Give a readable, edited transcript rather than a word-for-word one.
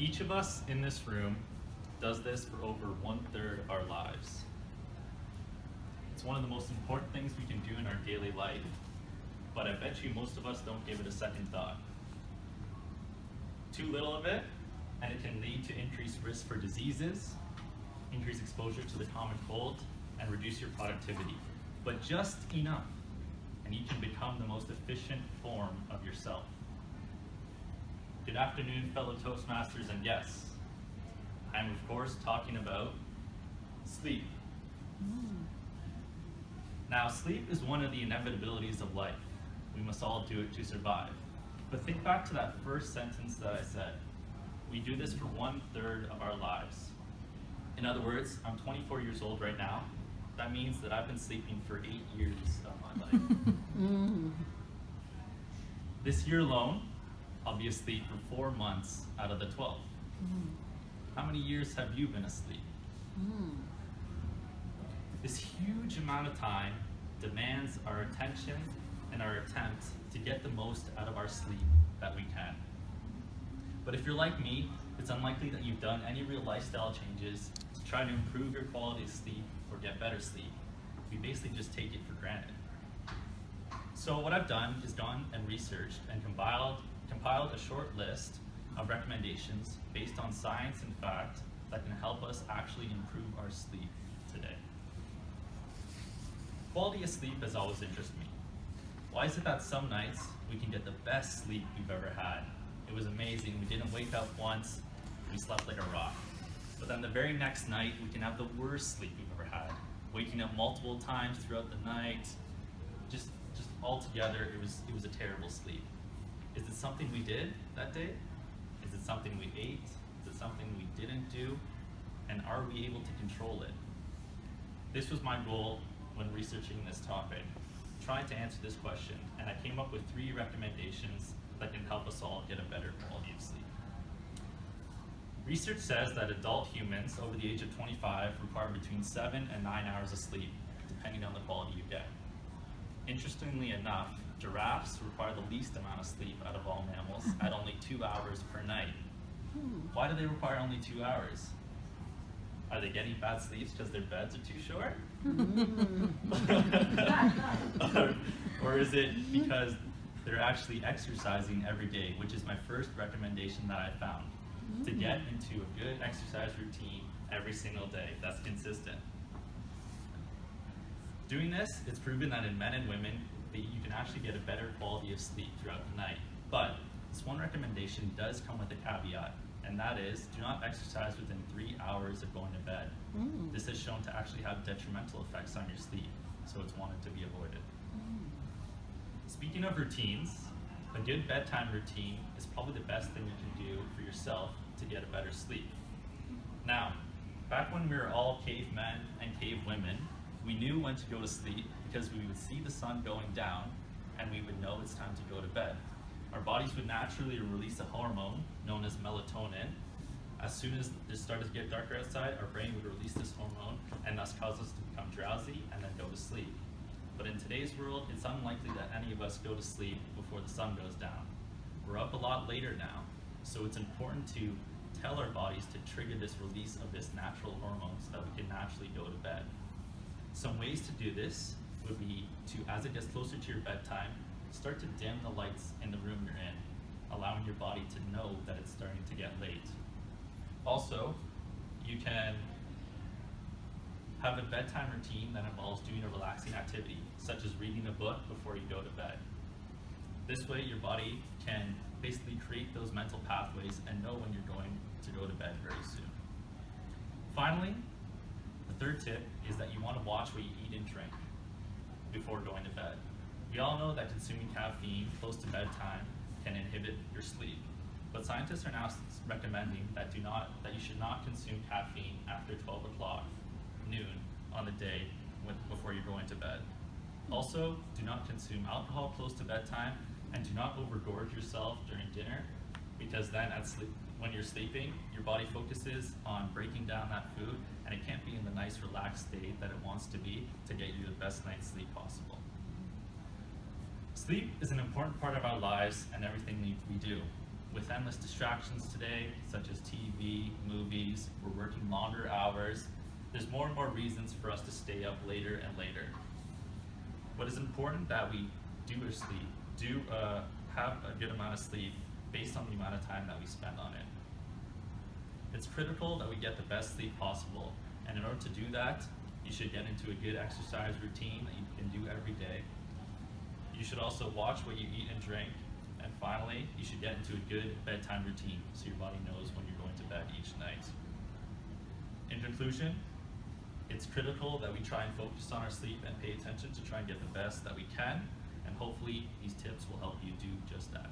Each of us in this room does this for over 1/3 of our lives. It's one of the most important things we can do in our daily life, but I bet you most of us don't give it a second thought. Too little of it, and it can lead to increased risk for diseases, increased exposure to the common cold, and reduce your productivity. But just enough, and you can become the most efficient form of yourself. Good afternoon, fellow Toastmasters, and yes, I'm of course talking about sleep. Now, sleep is one of the inevitabilities of life. We must all do it to survive. But think back to that first sentence that I said. We do this for 1/3 of our lives. In other words, I'm 24 years old right now. That means that I've been sleeping for 8 years of my life. This year alone, I'll be asleep for 4 months out of the 12. How many years have you been asleep? This huge amount of time demands our attention and our attempt to get the most out of our sleep that we can. But if you're like me, it's unlikely that you've done any real lifestyle changes to try to improve your quality of sleep or get better sleep. We basically just take it for granted. So what I've done is gone and researched and compiled a short list of recommendations based on science and fact that can help us actually improve our sleep today. Quality of sleep has always interested me. Why is it that some nights we can get the best sleep we've ever had? It was amazing, we didn't wake up once, we slept like a rock. But then the very next night, we can have the worst sleep we've ever had, waking up multiple times throughout the night. Just altogether, it was a terrible sleep. Is it something we did that day? Is it something we ate? Is it something we didn't do? And are we able to control it? This was my goal when researching this topic, trying to answer this question, and I came up with 3 recommendations that can help us all get a better quality of sleep. Research says that adult humans over the age of 25 require between 7 and 9 hours of sleep, depending on the quality you get. Interestingly enough, giraffes require the least amount of sleep out of all mammals at only 2 hours per night. Why do they require only 2 hours? Are they getting bad sleeps because their beds are too short? Or is it because they're actually exercising every day, which is my first recommendation that I found, to get into a good exercise routine every single day that's consistent. Doing this, it's proven that in men and women, that you can actually get a better quality of sleep throughout the night. But this one recommendation does come with a caveat, and that is, do not exercise within 3 hours of going to bed. This is shown to actually have detrimental effects on your sleep, so it's wanted to be avoided. Speaking of routines, a good bedtime routine is probably the best thing you can do for yourself to get a better sleep. Now, back when we were all cavemen and cavewomen, we knew when to go to sleep because we would see the sun going down and we would know it's time to go to bed. Our bodies would naturally release a hormone known as melatonin. As soon as it started to get darker outside, our brain would release this hormone and thus cause us to become drowsy and then go to sleep. But in today's world, it's unlikely that any of us go to sleep before the sun goes down. We're up a lot later now, so it's important to tell our bodies to trigger this release of this natural hormone so that we can naturally go to bed. Some ways to do this would be to, as it gets closer to your bedtime, start to dim the lights in the room you're in, allowing your body to know that it's starting to get late. Also, you can have a bedtime routine that involves doing a relaxing activity, such as reading a book before you go to bed. This way, your body can basically create those mental pathways and know when you're going to go to bed very soon. Finally, the third tip is that you want to watch what you eat and drink before going to bed. We all know that consuming caffeine close to bedtime can inhibit your sleep, but scientists are now recommending that you should not consume caffeine after 12 o'clock noon on the day before you're going to bed. Also, do not consume alcohol close to bedtime, and do not overgorge yourself during dinner, because then when you're sleeping, your body focuses on breaking down that food, and it can't be in the nice relaxed state that it wants to be to get you the best night's sleep possible. Sleep is an important part of our lives and everything we do. With endless distractions today, such as TV, movies, we're working longer hours, there's more and more reasons for us to stay up later and later. What is important that we do have a good amount of sleep based on the amount of time that we spend on it. It's critical that we get the best sleep possible, and in order to do that, you should get into a good exercise routine that you can do every day. You should also watch what you eat and drink, and finally, you should get into a good bedtime routine so your body knows when you're going to bed each night. In conclusion, it's critical that we try and focus on our sleep and pay attention to try and get the best that we can, and hopefully these tips will help you do just that.